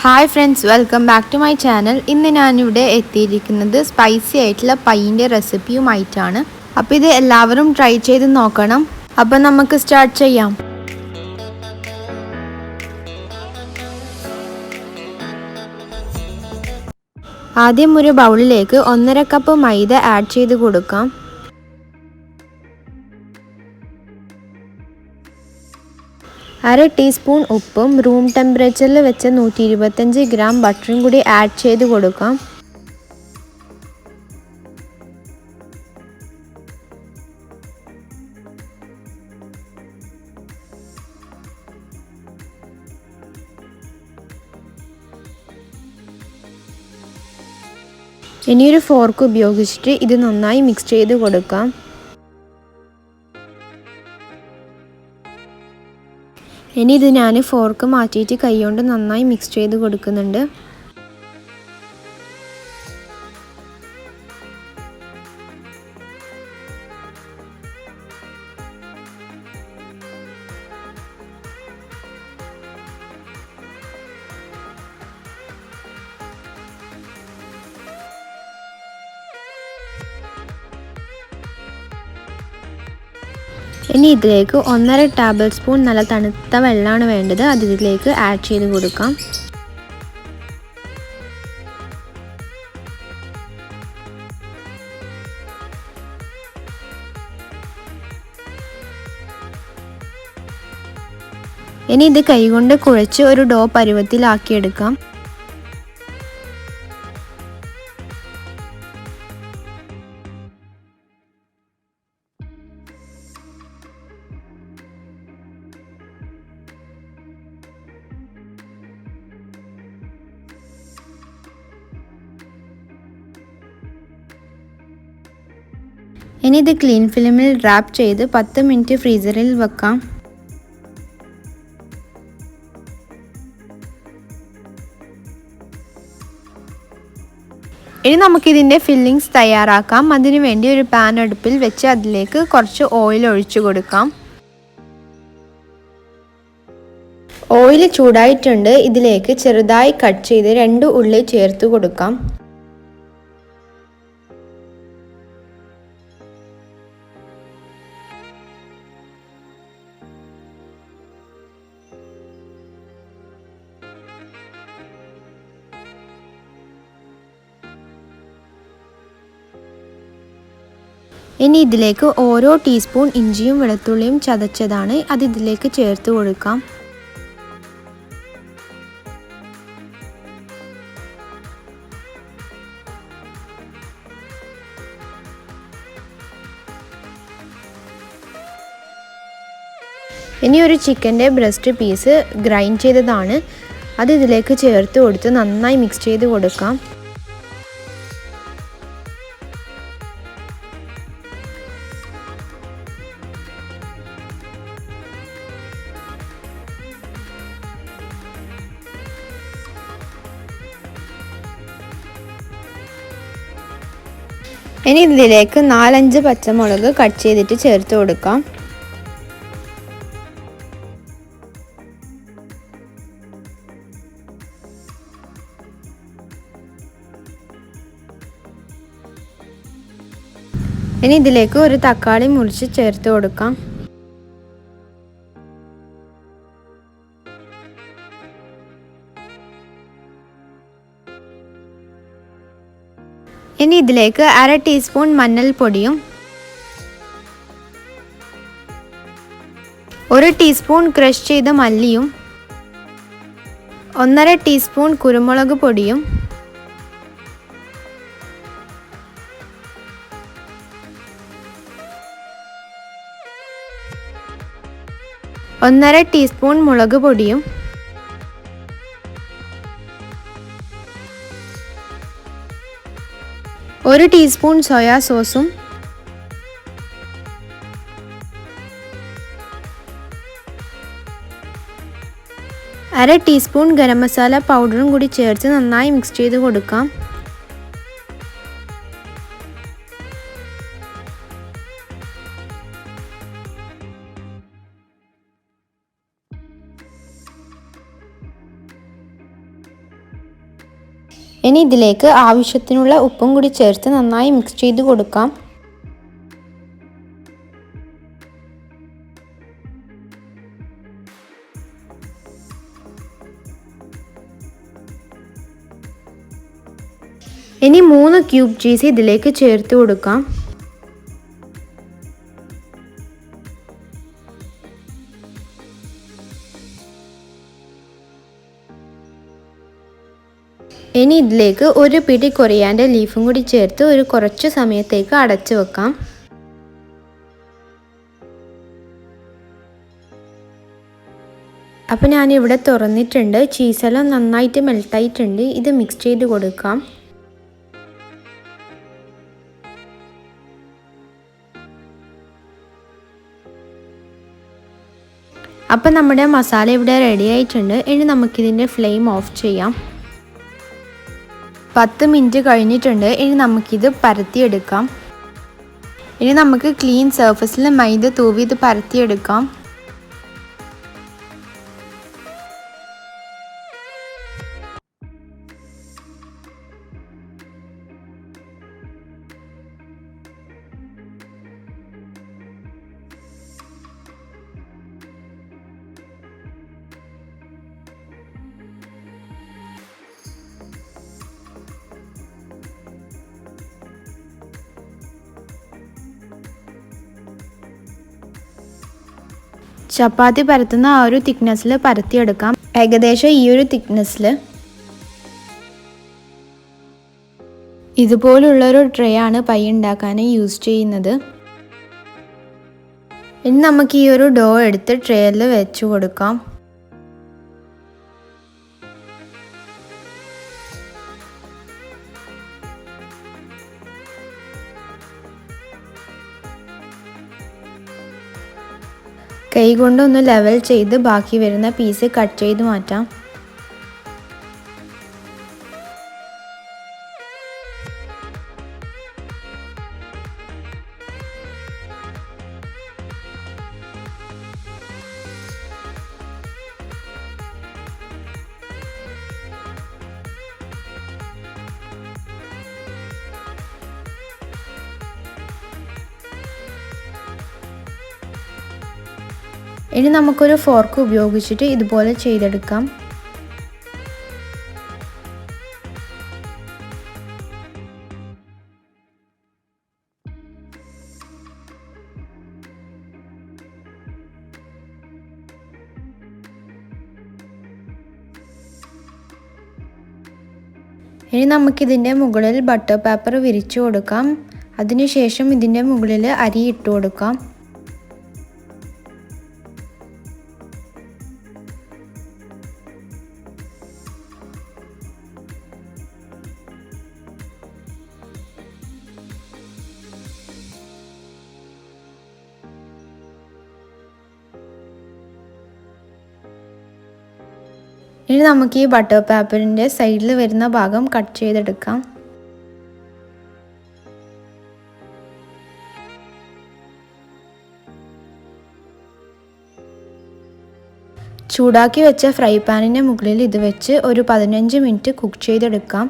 Hi friends, welcome back to my channel. ഇന്ന് ഞാൻ ഇവിടെ എത്തിയിരിക്കുന്നത് സ്പൈസി ആയിട്ടുള്ള പൈൻ്റെ റെസിപ്പിയുമായിട്ടാണ്. അപ്പോൾ ഇത് എല്ലാവരും ട്രൈ ചെയ്ത് നോക്കണം. അപ്പോൾ നമുക്ക് സ്റ്റാർട്ട് ചെയ്യാം. ആദ്യം ഒരു ബൗളിലേക്ക് 1.5 കപ്പ് മൈദ ആഡ് ചെയ്ത് കൊടുക്കാം. അര ടീസ്പൂൺ ഉപ്പും റൂം ടെമ്പറേച്ചറിൽ വെച്ച 125 ഗ്രാം ബട്ടറും കൂടി ആഡ് ചെയ്ത് കൊടുക്കാം. ഇനിയൊരു ഫോർക്ക് ഉപയോഗിച്ചിട്ട് ഇത് നന്നായി മിക്സ് ചെയ്ത് കൊടുക്കാം. ഇനി ഇത് ഞാൻ ഫോർക്ക് മാറ്റിയിട്ട് കൈകൊണ്ട് നന്നായി മിക്സ് ചെയ്ത് കൊടുക്കുന്നുണ്ട്. ഇനി ഇതിലേക്ക് 1.5 ടേബിൾ സ്പൂൺ നല്ല തണുത്ത വെള്ളമാണ് വേണ്ടത്. അത് ഇതിലേക്ക് ആഡ് ചെയ്ത് കൊടുക്കാം. ഇനി ഇത് കൈകൊണ്ട് കുഴച്ച് ഒരു ഡോ പരുവത്തിലാക്കിയെടുക്കാം. ഇനി ഇത് ക്ലീൻ ഫിലിമിൽ റാപ്പ് ചെയ്ത് 10 മിനിറ്റ് ഫ്രീസറിൽ വെക്കാം. ഇനി നമുക്കിതിൻ്റെ ഫില്ലിങ്സ് തയ്യാറാക്കാം. അതിനു വേണ്ടി ഒരു പാൻ അടുപ്പിൽ വെച്ച് അതിലേക്ക് കുറച്ച് ഓയിൽ ഒഴിച്ചു കൊടുക്കാം. ഓയിൽ ചൂടായിട്ടുണ്ട്. ഇതിലേക്ക് ചെറുതായി കട്ട് ചെയ്ത് 2 ഉള്ളി ചേർത്ത് കൊടുക്കാം. ഇനി ഇതിലേക്ക് ഓരോ ടീസ്പൂൺ ഇഞ്ചിയും വെളുത്തുള്ളിയും ചതച്ചതാണ് അത് ഇതിലേക്ക് ചേർത്ത് കൊടുക്കാം. ഇനി ഒരു ചിക്കൻ്റെ ബ്രസ്റ്റ് പീസ് ഗ്രൈൻഡ് ചെയ്തതാണ് അത് ഇതിലേക്ക് ചേർത്ത് കൊടുത്ത് നന്നായി മിക്സ് ചെയ്ത് കൊടുക്കാം. ഇനി ഇതിലേക്ക് 4-5 പച്ചമുളക് കട്ട് ചെയ്തിട്ട് ചേർത്ത് കൊടുക്കാം. ഇനി ഇതിലേക്ക് ഒരു തക്കാളി മുറിച്ച് ചേർത്ത് കൊടുക്കാം. ഇനി ഇതിലേക്ക് അര ടീസ്പൂൺ മഞ്ഞൾപ്പൊടിയും 1 ടീസ്പൂൺ ക്രഷ് ചെയ്ത മല്ലിയും 1.5 ടീസ്പൂൺ കുരുമുളക് പൊടിയും 1.5 ടീസ്പൂൺ മുളക് പൊടിയും 1 ടീസ്പൂൺ സോയാ സോസും 1/2 ടീസ്പൂൺ ഗരം മസാല പൗഡറും കൂടി ചേർത്ത് നന്നായി മിക്സ് ചെയ്ത് കൊടുക്കാം. ഇനി ഇതിലേക്ക് ആവശ്യത്തിനുള്ള ഉപ്പും കൂടി ചേർത്ത് നന്നായി മിക്സ് ചെയ്ത് കൊടുക്കാം. ഇനി 3 ക്യൂബ് ചീസ് ഇതിലേക്ക് ചേർത്ത് കൊടുക്കാം. ഇനി ഇതിലേക്ക് ഒരു പിടി കൊറിയാൻഡർ ലീഫും കൂടി ചേർത്ത് ഒരു കുറച്ച് സമയത്തേക്ക് അടച്ചു വെക്കാം. അപ്പോൾ ഞാനിവിടെ തുറന്നിട്ടുണ്ട്. ചീസെല്ലാം നന്നായിട്ട് മെൽട്ടായിട്ടുണ്ട്. ഇത് മിക്സ് ചെയ്ത് കൊടുക്കാം. അപ്പം നമ്മുടെ മസാല ഇവിടെ റെഡി ആയിട്ടുണ്ട്. ഇനി നമുക്കിതിൻ്റെ ഫ്ലെയിം ഓഫ് ചെയ്യാം. 10 മിനിറ്റ് കഴിഞ്ഞിട്ടുണ്ട്. ഇനി നമുക്കിത് പരത്തിയെടുക്കാം. ഇനി നമുക്ക് ക്ലീൻ സർഫസിൽ മൈദ തൂവി ഇത് പരത്തിയെടുക്കാം. ചപ്പാത്തി പരത്തുന്ന ആ ഒരു തിക്നെസ്സിൽ പരത്തിയെടുക്കാം. ഏകദേശം ഈ ഒരു തിക്നെസ്സിൽ. ഇതുപോലുള്ളൊരു ട്രേ ആണ് പൈ ഉണ്ടാക്കാൻ യൂസ് ചെയ്യുന്നത്. ഇനി നമുക്ക് ഈ ഒരു ഡോ എടുത്ത് ട്രേയിൽ വെച്ച് കൊടുക്കാം. കൈ കൊണ്ടൊന്ന് ലെവൽ ചെയ്ത് ബാക്കി വരുന്ന പീസ് കട്ട് ചെയ്ത് മാറ്റാം. ഇനി നമുക്കൊരു ഫോർക്ക് ഉപയോഗിച്ചിട്ട് ഇതുപോലെ ചെയ്തെടുക്കാം. ഇനി നമുക്കിതിൻ്റെ മുകളിൽ ബട്ടർ പേപ്പർ വിരിച്ചു കൊടുക്കാം. അതിനുശേഷം ഇതിൻ്റെ മുകളിൽ അരി ഇട്ട് കൊടുക്കാം. ഇനി നമുക്ക് ഈ ബട്ടർ പേപ്പറിൻ്റെ സൈഡിൽ വരുന്ന ഭാഗം കട്ട് ചെയ്തെടുക്കാം. ചൂടാക്കി വെച്ച ഫ്രൈ പാനിൻ്റെ മുകളിൽ ഇത് വെച്ച് ഒരു 15 മിനിറ്റ് കുക്ക് ചെയ്തെടുക്കാം.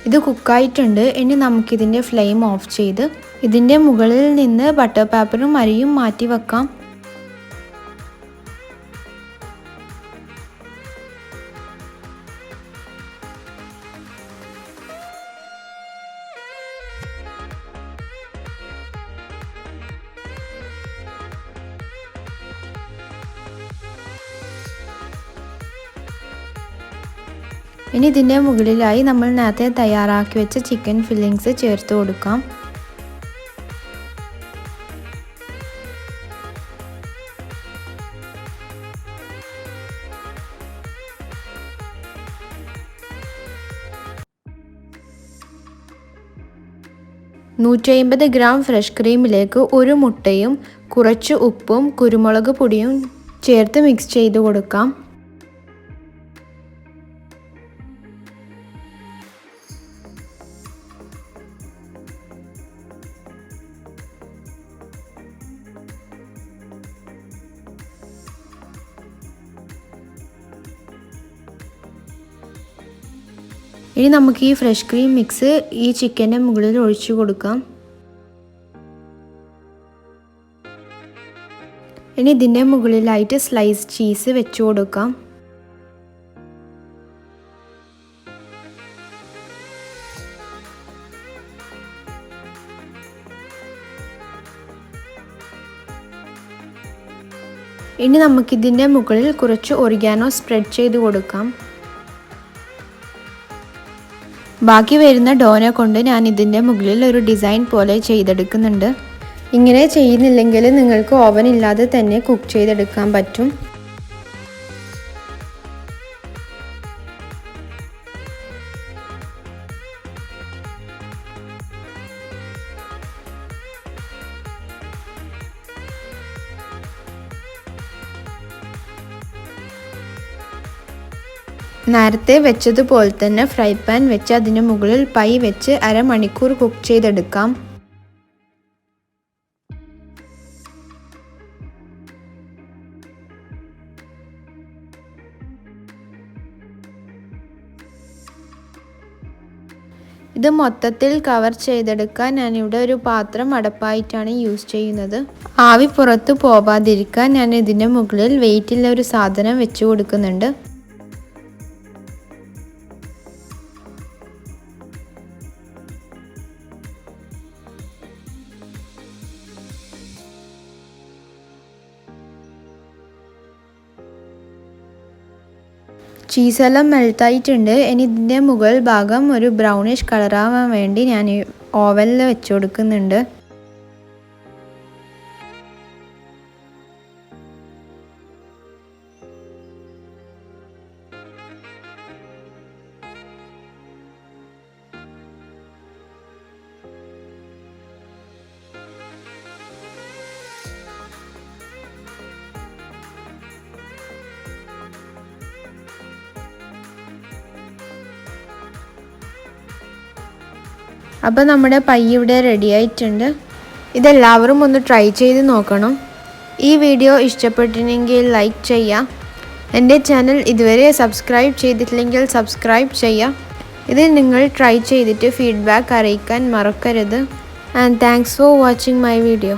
ഇത് കുക്കായിട്ടുണ്ട്. ഇനി നമുക്കിതിൻ്റെ ഫ്ലെയിം ഓഫ് ചെയ്ത് ഇതിൻ്റെ മുകളിൽ നിന്ന് ബട്ടർ പേപ്പറും അരിയും മാറ്റി വെക്കാം. ഇനി ഇതിൻ്റെ മുകളിലായി നമ്മൾ നേരത്തെ തയ്യാറാക്കി വെച്ച ചിക്കൻ ഫില്ലിങ്സ് ചേർത്ത് കൊടുക്കാം. $150 ഗ്രാം ഫ്രഷ് ക്രീമിലേക്ക് ഒരു മുട്ടയും കുറച്ച് ഉപ്പും കുരുമുളക് പൊടിയും ചേർത്ത് മിക്സ് ചെയ്ത് കൊടുക്കാം. ഇനി നമുക്ക് ഈ ഫ്രഷ് ക്രീം മിക്സ് ഈ ചിക്കൻ്റെ മുകളിൽ ഒഴിച്ചു കൊടുക്കാം. ഇനി ഇതിൻ്റെ മുകളിലായിട്ട് സ്ലൈസ് ചീസ് വെച്ച് കൊടുക്കാം. ഇനി നമുക്കിതിൻ്റെ മുകളിൽ കുറച്ച് ഒറിഗാനോ സ്പ്രെഡ് ചെയ്ത് കൊടുക്കാം. ബാക്കി വരുന്ന ഡോനെ കൊണ്ട് ഞാൻ ഇതിൻ്റെ മുകളിൽ ഒരു ഡിസൈൻ പോലെ ചെയ്തെടുക്കുന്നുണ്ട്. ഇങ്ങനെ ചെയ്യുന്നില്ലെങ്കിൽ നിങ്ങൾക്ക് ഓവൻ ഇല്ലാതെ തന്നെ കുക്ക് ചെയ്തെടുക്കാൻ പറ്റും. നേരത്തെ വെച്ചതുപോലെ തന്നെ ഫ്രൈ പാൻ വെച്ച് അതിന് മുകളിൽ പൈ വെച്ച് അരമണിക്കൂർ കുക്ക് ചെയ്തെടുക്കാം. ഇത് മൊത്തത്തിൽ കവർ ചെയ്തെടുക്കാൻ ഞാനിവിടെ ഒരു പാത്രം അടപ്പായിട്ടാണ് യൂസ് ചെയ്യുന്നത്. ആവി പുറത്ത് പോവാതിരിക്കാൻ ഞാൻ ഇതിൻ്റെ മുകളിൽ വെയിറ്റുള്ള ഒരു സാധനം വെച്ച് കൊടുക്കുന്നുണ്ട്. ചീസെല്ലാം മെൽട്ടായിട്ടുണ്ട്. ഇനി ഇതിൻ്റെ മുകൾ ഭാഗം ഒരു ബ്രൗണിഷ് കളറാവാൻ വേണ്ടി ഞാൻ ഓവനിൽ വെച്ച് കൊടുക്കുന്നുണ്ട്. അപ്പോൾ നമ്മുടെ പൈ ഇവിടെ റെഡി ആയിട്ടുണ്ട്. ഇതെല്ലാവരും ഒന്ന് ട്രൈ ചെയ്ത് നോക്കണം. ഈ വീഡിയോ ഇഷ്ടപ്പെട്ടിട്ടുണ്ടെങ്കിൽ ലൈക്ക് ചെയ്യുക. എൻ്റെ ചാനൽ ഇതുവരെ സബ്സ്ക്രൈബ് ചെയ്തിട്ടില്ലെങ്കിൽ സബ്സ്ക്രൈബ് ചെയ്യുക. ഇത് നിങ്ങൾ ട്രൈ ചെയ്തിട്ട് ഫീഡ്ബാക്ക് അറിയിക്കാൻ മറക്കരുത്. And thanks for watching my video.